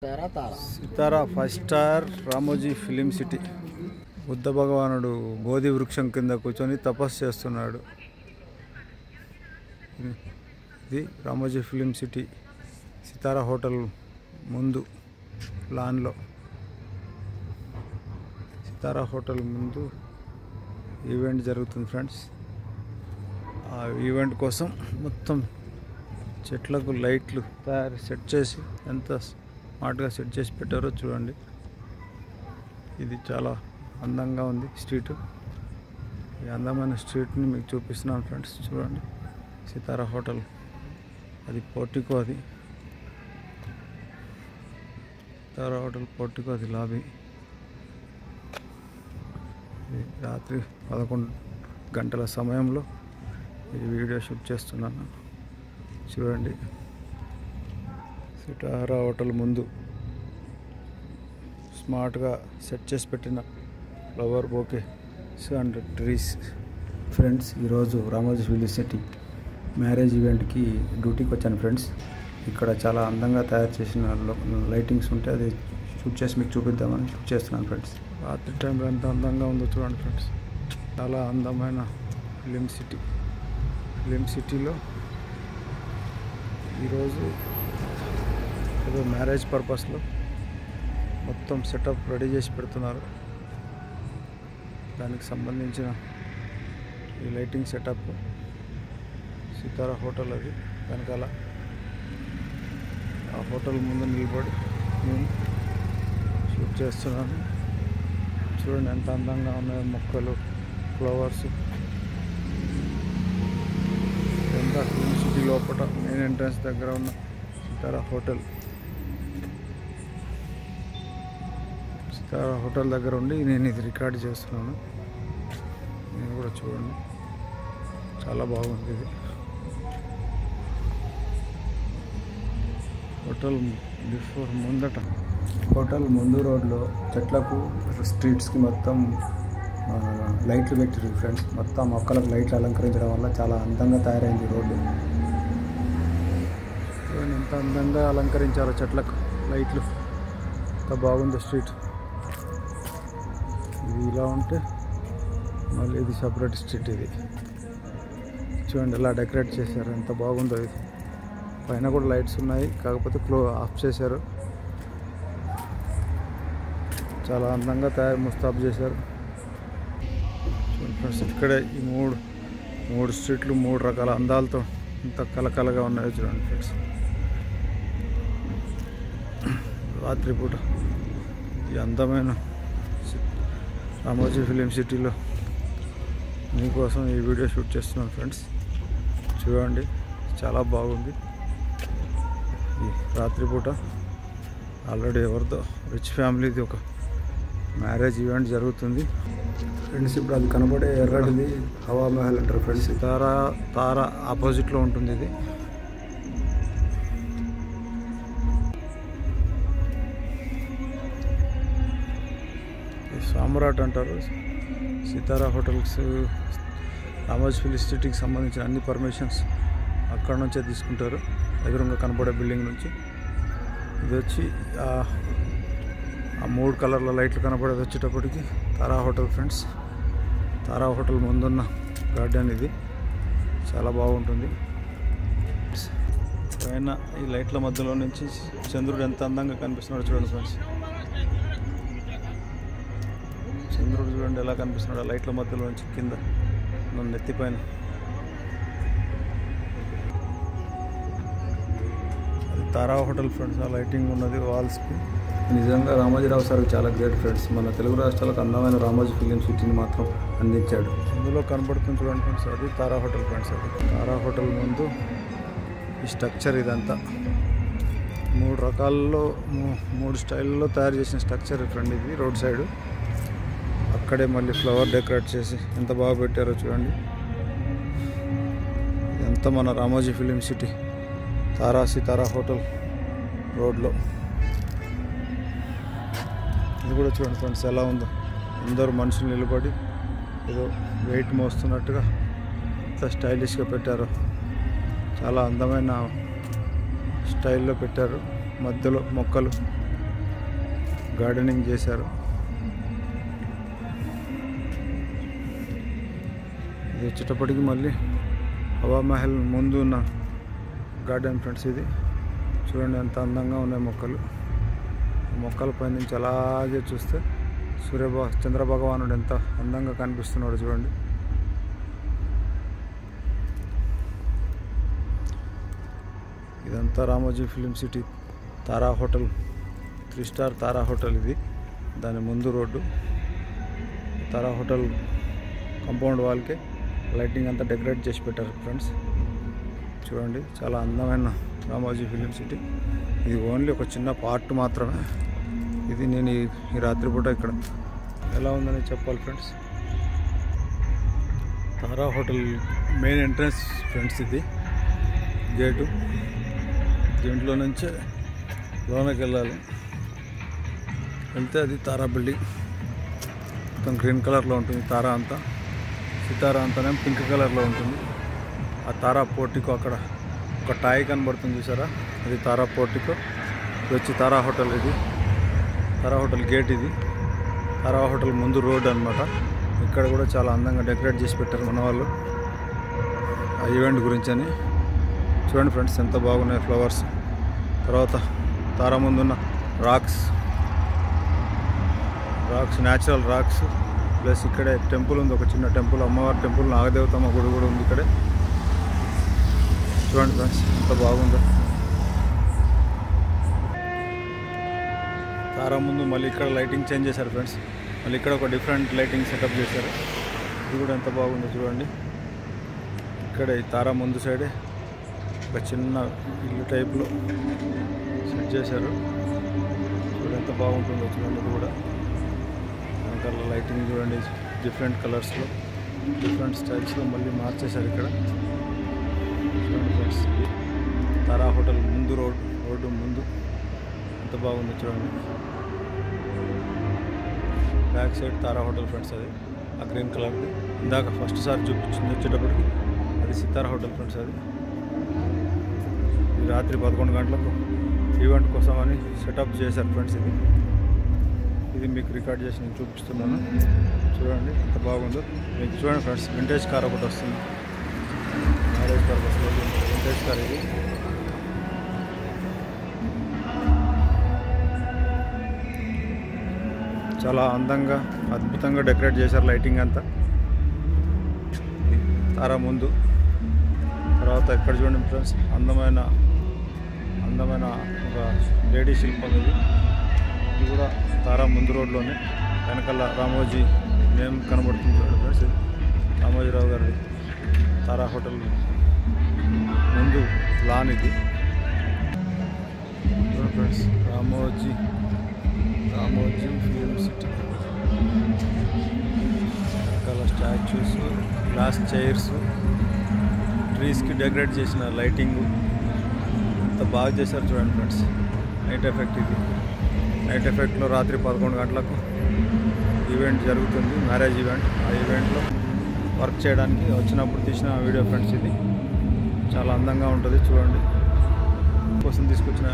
సితారా 5 star Ramoji film city. Buddha భగవానుడు బోధి వృక్షం కింద కూర్చొని తపస్సు చేస్తున్నాడు. ఇది రామోజీ ఫిలిం సిటీ సితారా హోటల్ ముందు లాన్లో. సితారా హోటల్ ముందు ఈవెంట్ జరుగుతుంది ఫ్రెండ్స్. ఆ ఈవెంట్ కోసం మొత్తం చెట్లకు లైట్లు సెట్ చేసి ఎంత స్మార్ట్గా సెట్ చేసి పెట్టారో చూడండి. ఇది చాలా అందంగా ఉంది స్ట్రీట్. ఈ అందమైన స్ట్రీట్ని మీకు చూపిస్తున్నాను ఫ్రెండ్స్. చూడండి, సితారా హోటల్, అది పోర్టికో, అది సితారా హోటల్ పోర్టికో, అది లాబీ. రాత్రి 11 గంటల సమయంలో ఈ వీడియో షూట్ చేస్తున్నాను. చూడండి, సితారా హోటల్ ముందు స్మార్ట్గా సెట్ చేసి పెట్టిన flower bouquets and trees. Friends, ఈరోజు రామోజీ ఫిలిం సిటీ మ్యారేజ్ ఈవెంట్కి డ్యూటీకి వచ్చాను ఫ్రెండ్స్. ఇక్కడ చాలా అందంగా తయారు చేసిన లైటింగ్స్ ఉంటే అది షూట్ చేసి మీకు చూపిద్దామని షూట్ చేస్తున్నాను ఫ్రెండ్స్. రాత్రి టైంలో ఎంత అందంగా ఉందో చూడండి ఫ్రెండ్స్. చాలా అందమైన ఫిలిం సిటీ. ఫిలిం సిటీలో ఈరోజు ఏదో మ్యారేజ్ పర్పస్లో మొత్తం సెటప్ రెడీ చేసి పెడుతున్నారు. దానికి సంబంధించిన ఈ లైటింగ్ సెటప్ సితారా హోటల్, అది వెనకాల. ఆ హోటల్ ముందు నిలబడి నేను షూట్ చేస్తున్నాను. చూడండి ఎంత అందంగా ఉన్నాయో మొక్కలు, ఫ్లవర్స్. ఎంత ఫిలిం సిటీ లోపల మెయిన్ ఎంట్రన్స్ దగ్గర ఉన్న సితారా హోటల్. సితారా హోటల్ దగ్గర ఉండి నేను ఇది రికార్డ్ చేస్తున్నాను. నేను కూడా చూడండి, చాలా బాగుంది ఇది. హోటల్ బిఫోర్ ముందట, హోటల్ ముందు రోడ్లో చెట్లకు, స్ట్రీట్స్కి మొత్తం లైట్లు పెట్టారు ఫ్రెండ్స్. మొత్తం మొక్కలకు లైట్లు అలంకరించడం వల్ల చాలా అందంగా తయారైంది రోడ్డు. ఎంత అందంగా అలంకరించారో చెట్లకు లైట్లు, ఎంత బాగుందో స్ట్రీట్. ఇది ఇలా ఉంటే మళ్ళీ ఇది సపరేట్ స్ట్రీట్. ఇది చూడండి ఎలా డెకరేట్ చేశారు, ఎంత బాగుందో ఇది. పైన కూడా లైట్స్ ఉన్నాయి, కాకపోతే ఆఫ్ చేశారు. చాలా అందంగా ముస్తాబు చేశారు ఫ్రెండ్స్. ఇక్కడే ఈ మూడు స్ట్రీట్లు 3 రకాల అందాలతో ఇంత కలకలగా ఉన్నాయో చూడండి ఫ్రెండ్స్. రాత్రిపూట ఈ అందమైన రామోజీ ఫిలిం సిటీలో మీకోసం ఈ వీడియో షూట్ చేస్తున్నాను ఫ్రెండ్స్. చూడండి, చాలా బాగుంది. ఈ రాత్రిపూట ఆల్రెడీ ఎవరితో రిచ్ ఫ్యామిలీది ఒక మ్యారేజ్ ఈవెంట్ జరుగుతుంది ఫ్రెండ్స్. ఇప్పుడు అది కనబడే ఎర్రడిది హవా మహల్ అంటారు ఫ్రెండ్స్. తారా ఆపోజిట్లో ఉంటుంది ఇది. సామ్రాట్ అంటారు. సితారా హోటల్స్, రామోజీ ఫిలిం సిటీకి సంబంధించిన అన్ని పర్మిషన్స్ అక్కడ నుంచే తీసుకుంటారు, ఎదురుగా కనబడే బిల్డింగ్ నుంచి. ఇది వచ్చి ఆ 3 కలర్ల లైట్లు కనబడేది వచ్చేటప్పటికి తారా హోటల్ ఫ్రెండ్స్. తారా హోటల్ ముందున్న గార్డెన్ ఇది, చాలా బాగుంటుంది. పైన ఈ లైట్ల మధ్యలో నుంచి చంద్రుడు ఎంత అందంగా కనిపిస్తున్నాడు చూడండి ఫ్రెండ్స్. చంద్రుడు చూడండి ఎలా కనిపిస్తున్నాడు ఆ లైట్ల మధ్యలో నుంచి కింద నన్ను నెత్తిపైన. అది తారా హోటల్ ఫ్రెండ్స్. ఆ లైటింగ్ ఉన్నది వాల్స్కి. నిజంగా రామోజీరావు సార్ చాలా గ్రేట్ ఫ్రెండ్స్. మన తెలుగు రాష్ట్రాలకు అందమైన రామోజీ ఫిలిం సిటీని మాత్రం అందించాడు. ఇందులో కనబడుతుంది చూడండి ఫ్రెండ్స్, అది తారా హోటల్ ఫ్రెండ్స్. అది తారా హోటల్ ముందు ఈ స్ట్రక్చర్ ఇదంతా 3 రకాల్లో 3 స్టైల్లో తయారు చేసిన స్ట్రక్చర్ ఫ్రెండ్ ఇది. రోడ్ సైడ్ అక్కడే మళ్ళీ ఫ్లవర్ డెకరేట్ చేసి ఎంత బాగా పెట్టారో చూడండి. ఎంత మన రామోజీ ఫిలిం సిటీ సితారా హోటల్ రోడ్లో. ఇది కూడా చూడండి ఫ్రెండ్స్ ఎలా ఉందో. అందరూ మనుషులు నిలబడి ఏదో వెయిట్ మోస్తున్నట్టుగా ఎంత స్టైలిష్గా పెట్టారో. చాలా అందమైన స్టైల్లో పెట్టారు. మధ్యలో మొక్కలు గార్డెనింగ్ చేశారు. ఇది వచ్చేటప్పటికి మళ్ళీ హవా మహల్ ముందు ఉన్న గార్డెన్ ఫ్రెండ్స్. ఇది చూడండి ఎంత అందంగా ఉన్నాయి మొక్కలు. మొక్కల పై నుంచి అలాగే చూస్తే చంద్రభగవానుడు ఎంత అందంగా కనిపిస్తున్నాడు చూడండి. ఇదంతా రామోజీ ఫిలిం సిటీ తారా హోటల్, 3 స్టార్ తారా హోటల్. ఇది దాని ముందు రోడ్డు. తారా హోటల్ కాంపౌండ్ వాల్కే లైటింగ్ అంతా డెకరేట్ చేసి పెట్టారు ఫ్రెండ్స్. చూడండి చాలా అందమైన రామోజీ ఫిలిం సిటీ. ఇది ఓన్లీ ఒక చిన్న పార్ట్ మాత్రమే. ఇది నేను ఈ రాత్రిపూట ఇక్కడ ఎలా ఉందని చెప్పాలి ఫ్రెండ్స్. తారా హోటల్ మెయిన్ ఎంట్రన్స్ ఫ్రెండ్స్. ఇది గేటు. దీంట్లో నుంచే లోనకి వెళ్ళాలి. వెళ్తే అది తారా బిల్డింగ్. మొత్తం గ్రీన్ కలర్లో ఉంటుంది తారా అంతా. సితారా అంతానే పింక్ కలర్లో ఉంటుంది. ఆ తారా పోర్టికో అక్కడ ఒక టాయ్ కనబడుతుంది చూసారా, అది తారా పోర్టికో. ఇది వచ్చి తారా హోటల్. ఇది తారా హోటల్ గేట్. ఇది తారా హోటల్ ముందు రోడ్ అనమాట. ఇక్కడ కూడా చాలా అందంగా డెకరేట్ చేసి పెట్టారు మన వాళ్ళు ఆ ఈవెంట్ గురించి అని. చూడండి ఫ్రెండ్స్ ఎంత బాగున్నాయి ఫ్లవర్స్. తర్వాత తారా ముందున్న రాక్స్, న్యాచురల్ రాక్స్. ప్లస్ ఇక్కడే టెంపుల్ ఉంది, ఒక చిన్న టెంపుల్, అమ్మవారి టెంపుల్, నాగదేవతమ్మ గుడి కూడా ఉంది ఇక్కడే. చూడండి ఫ్రెండ్స్ ఎంత బాగుందో. తారా ముందు మళ్ళీ ఇక్కడ లైటింగ్ చేంజ్ చేశారు ఫ్రెండ్స్. మళ్ళీ ఇక్కడ ఒక డిఫరెంట్ లైటింగ్ సెటప్ చేశారు. ఇది కూడా ఎంత బాగుందో చూడండి. ఇక్కడ ఈ తారా ముందు సైడే ఒక చిన్న ఇల్లు టైప్లో సెట్ చేశారు. చూడండి ఎంత బాగుంటుందో చూడండి. ఇది కూడా వెనకాల లైటింగ్ చూడండి, డిఫరెంట్ కలర్స్లో, డిఫరెంట్ స్టైల్స్లో మళ్ళీ మార్చేశారు ఇక్కడ. చూడండి ఫ్రెండ్స్ ఇది తారా హోటల్ ముందు రోడ్డు ముందు ఎంత బాగుందో చూడండి. బ్యాక్ సైడ్ తారా హోటల్ ఫ్రెండ్స్. అది ఆ గ్రీన్ కలర్ది ఇందాక ఫస్ట్ సారి చూపించింది వచ్చేటప్పటికి అది సితారా హోటల్ ఫ్రెండ్స్. అది రాత్రి 11 గంటలకు ఈవెంట్ కోసం అని సెటప్ చేశారు ఫ్రెండ్స్. ఇది మీకు రికార్డ్ చేసి నేను చూపిస్తున్నాను. చూడండి ఎంత బాగుందో. మీకు చూడండి ఫ్రెండ్స్ వింటేజ్ కార్ ఒకటి వస్తుంది. మ్యారేజ్ కార్ వస్తుంది, వింటేజ్ కార్. ఇది చాలా అందంగా అద్భుతంగా డెకరేట్ చేశారు లైటింగ్ అంతా తారా ముందు. తర్వాత ఇక్కడ చూడండి ఫ్రెండ్స్ అందమైన ఒక లేడీ శిల్పం. ఇది కూడా తారా ముందు రోడ్లోనే. వెనకాల రామోజీ నేమ్ కనబడుతుంది చూడండి ఫ్రెండ్స్. ఇది రామోజీరావు గారి తారా హోటల్ ముందు లాన్. ఇది చూడండి ఫ్రెండ్స్ రామోజీ ఫిలిం సిటీ. వెనకాల స్టాచ్యూస్, గ్లాస్ చైర్స్, ట్రీస్కి డెకరేట్ చేసిన లైటింగ్ ఎంత బాగా చేశారు చూడండి ఫ్రెండ్స్. Night effect. ఇది నైట్ ఎఫెక్ట్లో రాత్రి 11 గంటలకు ఈవెంట్ జరుగుతుంది, మ్యారేజ్ ఈవెంట్. ఆ ఈవెంట్లో వర్క్ చేయడానికి వచ్చినప్పుడు తీసిన వీడియో ఫ్రెండ్స్. ఇది చాలా అందంగా ఉంటుంది చూడండి. కోసం తీసుకొచ్చిన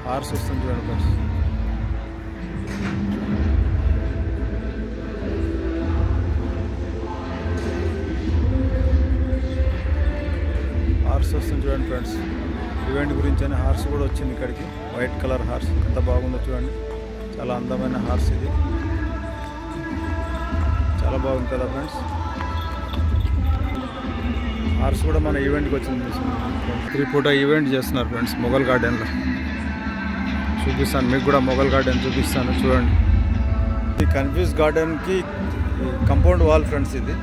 హార్స్ వస్తుంది చూడండి ఫ్రెండ్స్. హార్స్ వస్తుంది చూడండి ఫ్రెండ్స్. ఈవెంట్ గురించి అని హార్స్ కూడా వచ్చింది ఇక్కడికి. వైట్ కలర్ హార్స్ ఎంత బాగుందో చూడండి. చాలా అందమైన హార్స్. ఇది చాలా బాగుంది కదా ఫ్రెండ్స్. హార్స్ కూడా మన ఈవెంట్కి వచ్చింది. 3 పూట ఈవెంట్ చేస్తున్నారు ఫ్రెండ్స్ మొఘల్ గార్డెన్లో. చూపిస్తాను మీకు కూడా మొఘల్ గార్డెన్ చూపిస్తాను చూడండి. ఈ కన్ఫ్యూజ్ గార్డెన్కి కంపౌండ్ వాల్ ఫ్రెండ్స్. ఇది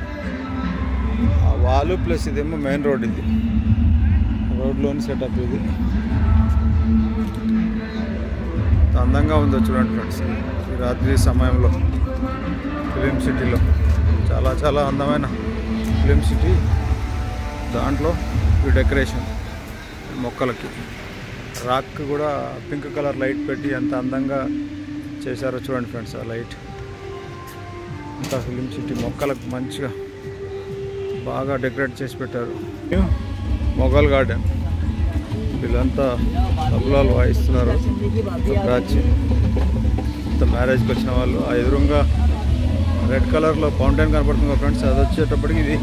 ఆ వాల్ ప్లస్ ఇదేమో మెయిన్ రోడ్. ఇది రోడ్లోని సెటప్. ఇది అందంగా ఉందో చూడండి ఫ్రెండ్స్. ఈ రాత్రి సమయంలో ఫిలిం సిటీలో చాలా చాలా అందమైన ఫిలిం సిటీ. దాంట్లో ఈ డెకరేషన్ మొక్కలకి రాక్ కూడా పింక్ కలర్ లైట్ పెట్టి ఎంత అందంగా చేశారో చూడండి ఫ్రెండ్స్. ఆ లైట్ అంతా ఫిలిం సిటీ మొక్కలకు మంచిగా బాగా డెకరేట్ చేసి పెట్టారు. మొఘల్ గార్డెన్. వీళ్ళంతా తబలాలు వాయిస్తున్నారు బ్యాచ్. మొత్తం మ్యారేజ్కి వచ్చిన వాళ్ళు. ఆ ఎదురుగా రెడ్ కలర్లో ఫౌంటైన్ కనపడుతుంది ఫ్రెండ్స్. అది వచ్చేటప్పటికి ఇది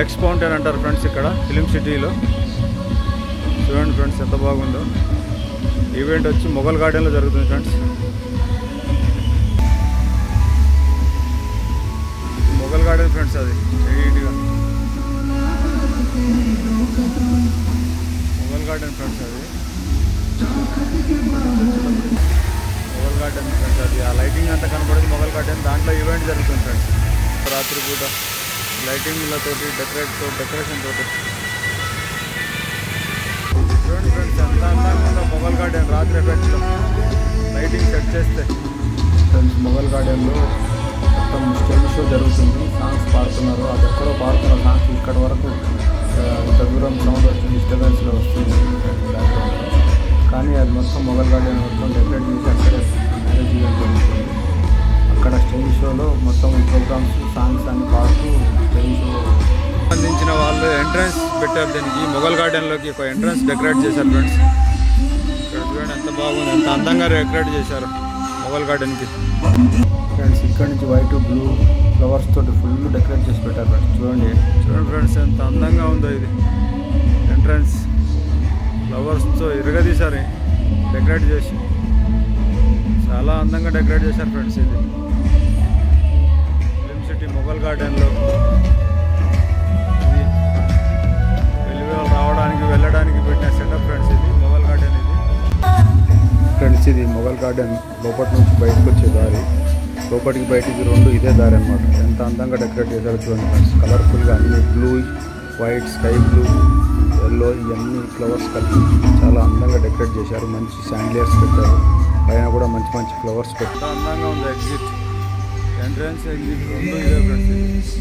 ఎక్స్ ఫౌంటైన్ అంటారు ఫ్రెండ్స్ ఇక్కడ ఫిలిం సిటీలో. చూడండి ఫ్రెండ్స్ ఎంత బాగుందో. ఈవెంట్ వచ్చి మొఘల్ గార్డెన్లో జరుగుతుంది ఫ్రెండ్స్. మొఘల్ గార్డెన్ ఫ్రెండ్స్, అది నీట్గా మొఘల్ గార్డెన్ ఫ్రెండ్స్. అది మొఘల్ గార్డెన్ ఫ్రెండ్స్. అది ఆ లైటింగ్ అంతా కనపడేది మొఘల్ గార్డెన్. దాంట్లో ఈవెంట్ జరుగుతుంది ఫ్రెండ్స్. రాత్రి పూట లైటింగ్లతోటి డెకరేషన్ తోటి. చూడండి ఫ్రెండ్స్ ఎంత అందంగా ఉందో మొఘల్ గార్డెన్ రాత్రి ఎఫెక్ట్లో లైటింగ్ సెట్ చేస్తే. ఫ్రెండ్స్ మొఘల్ గార్డెన్లో మొత్తం స్టేజ్ షో జరుగుతుంది. సాంగ్స్ పాడుతున్నారు. అది ఎక్కడో పాడుతున్న సాంగ్స్ ఇక్కడ వరకు ఇంత దూరం సౌండ్ వస్తుంది, డిస్టర్బెన్స్లో వస్తుంది బ్యాక్గ్రౌండ్. కానీ అది మొత్తం మొఘల్ గార్డెన్ మొత్తం డెకరేట్ చేసి అక్కడే మ్యారేజ్ ఈవెంట్ జరుగుతుంది. అక్కడ స్టేజ్ షోలో మొత్తం ప్రోగ్రామ్స్ సాంగ్స్ అన్ని పాడుతూ స్టేజ్ షో సంబంధించిన వాళ్ళు ఎంట్రన్స్ పెట్టారు. దీనికి మొఘల్ గార్డెన్లోకి ఒక ఎంట్రన్స్ డెకరేట్ చేశారు ఫ్రెండ్స్. ఇక్కడ చూడండి ఎంత బాగుంది, ఎంత అందంగా డెకరేట్ చేశారు మొఘల్ గార్డెన్కి ఫ్రెండ్స్. ఇక్కడ నుంచి వైట్ బ్లూ ఫ్లవర్స్ తోటి ఫుల్ డెకరేట్ చేసి పెట్టారు ఫ్రెండ్స్. చూడండి ఫ్రెండ్స్ ఎంత అందంగా ఉందో. ఇది ఎంట్రన్స్ ఫ్లవర్స్తో ఇరగదీశారు డెకరేట్ చేసి. చాలా అందంగా డెకరేట్ చేశారు ఫ్రెండ్స్. ఇది ఫిలిం సిటీ మొఘల్ గార్డెన్లో రావడానికి వెళ్ళడానికి పెట్టిన సెటప్ ఫ్రెండ్స్. ఇది మొఘల్ గార్డెన్. ఇది ఫ్రెండ్స్ ఇది మొఘల్ గార్డెన్ లోపటి నుంచి బయటకు వచ్చే దారి. లోపలికి బయటికి రెండు ఇదే దారి అనమాట. ఎంత అందంగా డెకరేట్ చేశారో చూడండి ఫ్రెండ్స్. కలర్ఫుల్గా అన్ని blue, white, sky blue, yellow ఇవన్నీ ఫ్లవర్స్ కలిపి చాలా అందంగా డెకరేట్ చేశారు. మంచి శాండ్లియర్స్ పెట్టారు. పైన కూడా మంచి మంచి ఫ్లవర్స్ పెట్టారు. అందంగా ఉంది ఎగ్జిట్, ఎంట్రన్స్, ఎగ్జిట్ రెండు ఇదే ఫ్రెండ్స్.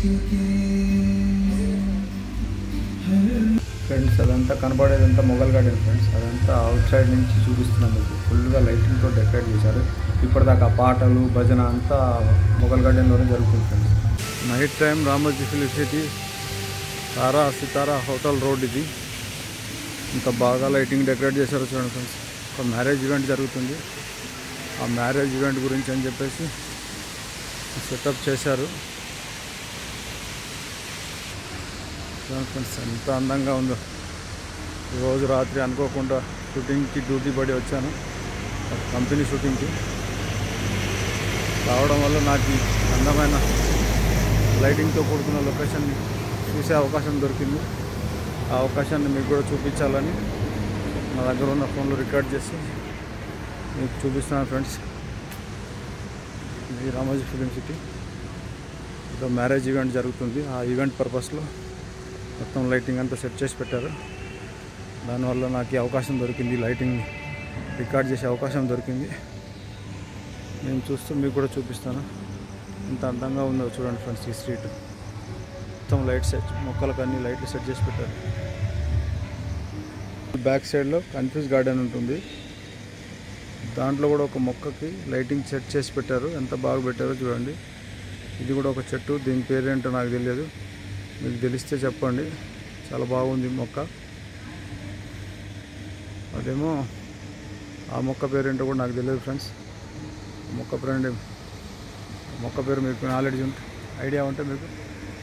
ఫ్రెండ్స్ అదంతా కనబడేదంతా మొఘల్ గార్డెన్ ఫ్రెండ్స్. అదంతా అవుట్ సైడ్ నుంచి చూపిస్తున్నాం మీకు. ఫుల్గా లైటింగ్తో డెకరేట్ చేశారు. ఇప్పటిదాకా పాటలు భజన అంతా మొఘల్ గార్డెన్లోనే జరుగుతుంది friends. Night time Ramoji film city Tara Sitara hotel road. ఇది ఇంత బాగా లైటింగ్ డెకరేట్ చేశారు చూడండి ఫ్రెండ్స్. ఒక మ్యారేజ్ ఈవెంట్ జరుగుతుంది. ఆ మ్యారేజ్ ఈవెంట్ గురించి అని చెప్పేసి సెటప్ చేశారు ఫ్రెండ్స్. ఎంత అందంగా ఉందో. ఈరోజు రాత్రి అనుకోకుండా షూటింగ్కి డ్యూటీ పడి వచ్చాను, కంపెనీ షూటింగ్కి. రావడం వల్ల నాకు అందమైన లైటింగ్తో కూడుకున్న లొకేషన్ని చూసే అవకాశం దొరికింది. ఆ అవకాశాన్ని మీకు కూడా చూపించాలని నా దగ్గర ఉన్న ఫోన్లో రికార్డ్ చేసి మీకు చూపిస్తున్నాను ఫ్రెండ్స్. ఇది రామోజీ ఫిలిం సిటీ. ఇదో మ్యారేజ్ ఈవెంట్ జరుగుతుంది. ఆ ఈవెంట్ పర్పస్లో మొత్తం లైటింగ్ అంతా సెట్ చేసి పెట్టారు. దానివల్ల నాకు ఈ అవకాశం దొరికింది, లైటింగ్ రికార్డ్ చేసే అవకాశం దొరికింది. నేను చూస్తూ మీకు కూడా చూపిస్తాను. ఎంత అందంగా ఉందో చూడండి ఫ్రెండ్స్. ఈ స్ట్రీట్ మొత్తం లైట్ సెట్, మొక్కలకు అన్ని లైట్లు సెట్ చేసి పెట్టారు. బ్యాక్ సైడ్లో కన్ఫ్యూజ్ గార్డెన్ ఉంటుంది. దాంట్లో కూడా ఒక మొక్కకి లైటింగ్ సెట్ చేసి పెట్టారు. ఎంత బాగా పెట్టారో చూడండి. ఇది కూడా ఒక చెట్టు, దీని పేరేంటో నాకు తెలియదు, మీకు తెలిస్తే చెప్పండి. చాలా బాగుంది మొక్క. అదేమో ఆ మొక్క పేరేంటో కూడా నాకు తెలియదు ఫ్రెండ్స్. మొక్క పేరు మీకు నాలెడ్జ్ ఉంటే, ఐడియా ఉంటే మీకు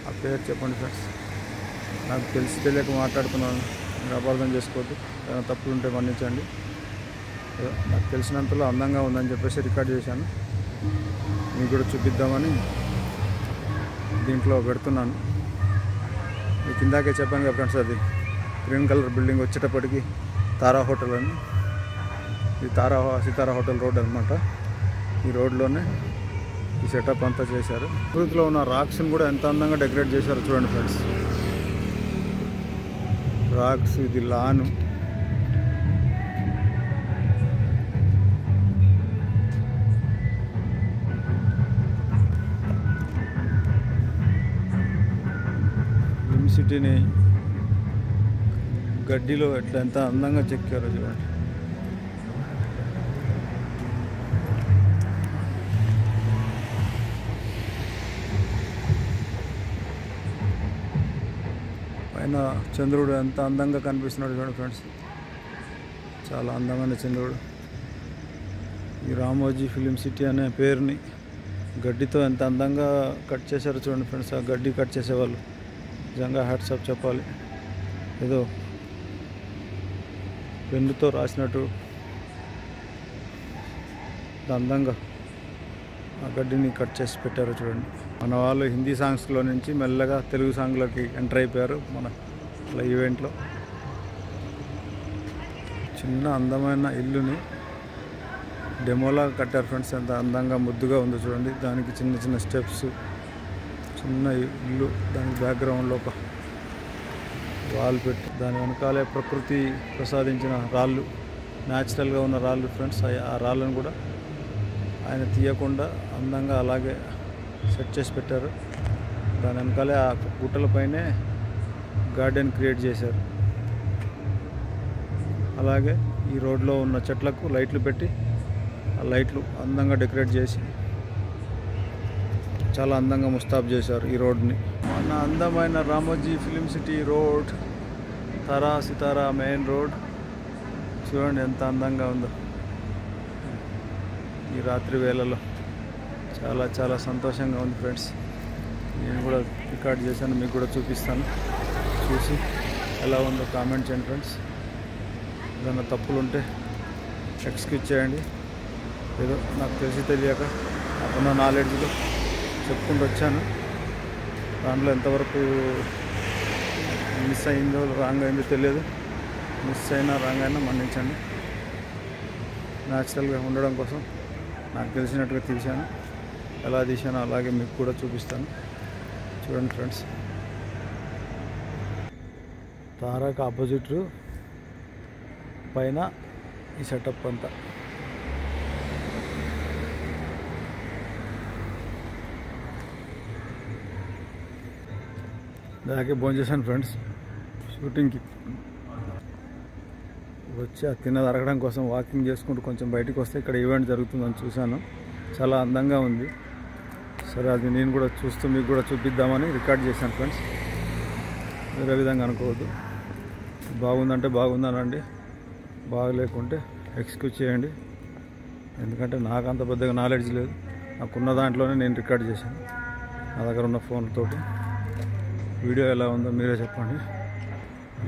ఆ పేరు చెప్పండి ఫ్రెండ్స్. నాకు తెలియక మాట్లాడుతున్నాను, మీరు అపార్థం చేసుకోవద్దు. ఏమైనా తప్పులు ఉంటే మన్నించండి. నాకు తెలిసినంతలో అందంగా ఉందని చెప్పేసి రికార్డ్ చేశాను. మీకు కూడా చూపిద్దామని దీంట్లో పెడుతున్నాను. మీకు ఇందాకే చెప్పాను కదా ఫ్రెండ్స్, అది గ్రీన్ కలర్ బిల్డింగ్ వచ్చేటప్పటికి తారా హోటల్ అని. ఇది సితారా హోటల్ రోడ్ అనమాట. ఈ రోడ్లోనే ఈ సెటప్ అంతా చేశారు. ప్రకృతిలో ఉన్న రాక్స్ని కూడా ఎంత అందంగా డెకరేట్ చేశారు చూడండి ఫ్రెండ్స్. రాక్స్, ఇది లాను. ఫిల్మ్ సిటీని గడ్డిలో ఎట్లా ఎంత అందంగా చెక్కారో చూడండి. పైన చంద్రుడు ఎంత అందంగా కనిపిస్తున్నాడు చూడండి ఫ్రెండ్స్. చాలా అందమైన చంద్రుడు. ఈ రామోజీ ఫిలిం సిటీ అనే పేరుని గడ్డితో ఎంత అందంగా కట్ చేశారో చూడండి ఫ్రెండ్స్. ఆ గడ్డి కట్ చేసేవాళ్ళు నిజంగా హ్యాట్స్ ఆఫ్ చెప్పాలి. ఏదో పెన్నుతో రాసినట్టు అందంగా ఆ గడ్డిని కట్ చేసి పెట్టారు చూడండి. మన వాళ్ళు హిందీ సాంగ్స్లో నుంచి మెల్లగా తెలుగు సాంగ్లోకి ఎంటర్ అయిపోయారు మన ఈవెంట్లో. చిన్న అందమైన ఇల్లుని డెమోలా కట్టారు ఫ్రెండ్స్. ఎంత అందంగా ముద్దుగా ఉందో చూడండి. దానికి చిన్న చిన్న స్టెప్స్, చిన్న ఇల్లు, దానికి బ్యాక్గ్రౌండ్లో ఒక వాల్ పెట్టి దాని వెనకాలే ప్రకృతి ప్రసాదించిన రాళ్ళు, న్యాచురల్గా ఉన్న రాళ్ళు ఫ్రెండ్స్. ఆ రాళ్ళను కూడా ఆయన తీయకుండా అందంగా అలాగే సెట్ చేసి పెట్టారు. దాని వెనకాలే ఆ గుట్టలపైనే గార్డెన్ క్రియేట్ చేశారు. అలాగే ఈ రోడ్లో ఉన్న చెట్లకు లైట్లు పెట్టి ఆ లైట్లు అందంగా డెకరేట్ చేసి చాలా అందంగా ముస్తాబు చేశారు ఈ రోడ్ని. మన అందమైన రామోజీ ఫిలిం సిటీ రోడ్, తారా సితారా మెయిన్ రోడ్ చూడండి ఎంత అందంగా ఉందో ఈ రాత్రి వేళలో. చాలా చాలా సంతోషంగా ఉంది ఫ్రెండ్స్. నేను కూడా రికార్డ్ చేశాను, మీకు కూడా చూపిస్తాను. చూసి ఎలా ఉందో కామెంట్ చేయండి ఫ్రెండ్స్. ఏదైనా తప్పులు ఉంటే ఎక్స్క్యూజ్ చేయండి. ఏదో నాకు తెలిసి తెలియక నాకున్న నాలెడ్జ్లో చెప్పుకుంటూ వచ్చాను. దాంట్లో ఎంతవరకు మిస్ అయిందో రాంగ్ అయిందో తెలియదు. మిస్ అయినా రాంగ్ అయినా మన్నించండి. న్యాచురల్గా ఉండడం కోసం నాకు తెలిసినట్టుగా తీశాను. ఎలా తీశానో అలాగే మీకు కూడా చూపిస్తాను. చూడండి ఫ్రెండ్స్, తారాకు ఆపోజిట్ పైన ఈ సెటప్ అంతా. దాకే భోజనం చేశాను ఫ్రెండ్స్. షూటింగ్కి వచ్చి ఆ తిన్నది అరగడం కోసం వాకింగ్ చేసుకుంటూ కొంచెం బయటకు వస్తే ఇక్కడ ఈవెంట్ జరుగుతుందని చూశాను. చాలా అందంగా ఉంది. సరే, అది నేను కూడా చూస్తూ మీకు కూడా చూపిద్దామని రికార్డ్ చేశాను ఫ్రెండ్స్. వేరే విధంగా అనుకోవద్దు. బాగుందంటే బాగుందనండి, బాగలేకుంటే ఎక్స్క్యూజ్ చేయండి. ఎందుకంటే నాకు అంత పెద్దగా నాలెడ్జ్ లేదు. నాకున్న దాంట్లోనే నేను రికార్డ్ చేశాను నా దగ్గర ఉన్న ఫోన్ తోటి. వీడియో ఎలా ఉందో మీరే చెప్పండి.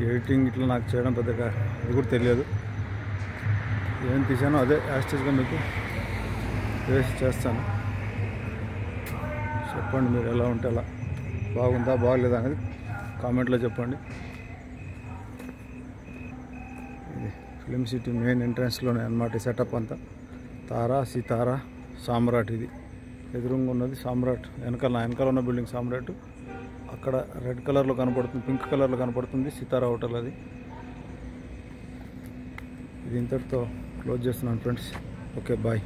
ఎడిటింగ్ ఇట్లా నాకు చేయడం పెద్దగా ఇది కూడా తెలియదు. ఏం తీసానో అదే యాస్టేజ్గా మీకు వేసి చేస్తాను. చెప్పండి మీరు ఎలా ఉంటే అలా. బాగుందా బాగలేదా అనేది కామెంట్లో చెప్పండి. ఇది ఫిలిం సిటీ మెయిన్ ఎంట్రన్స్లోనే అన్నమాట ఈ సెటప్ అంతా. తారా సితారా సామ్రాట్. ఇది ఎదురుగా ఉన్నది సామ్రాట్. వెనకాల ఉన్న బిల్డింగ్ సామ్రాట్. అక్కడ రెడ్ కలర్లో కనపడుతుంది, పింక్ కలర్లో కనపడుతుంది సితారా హోటల్. అది ఇది ఇంతటితో క్లోజ్ చేస్తున్నాను ఫ్రెండ్స్. Okay, bye.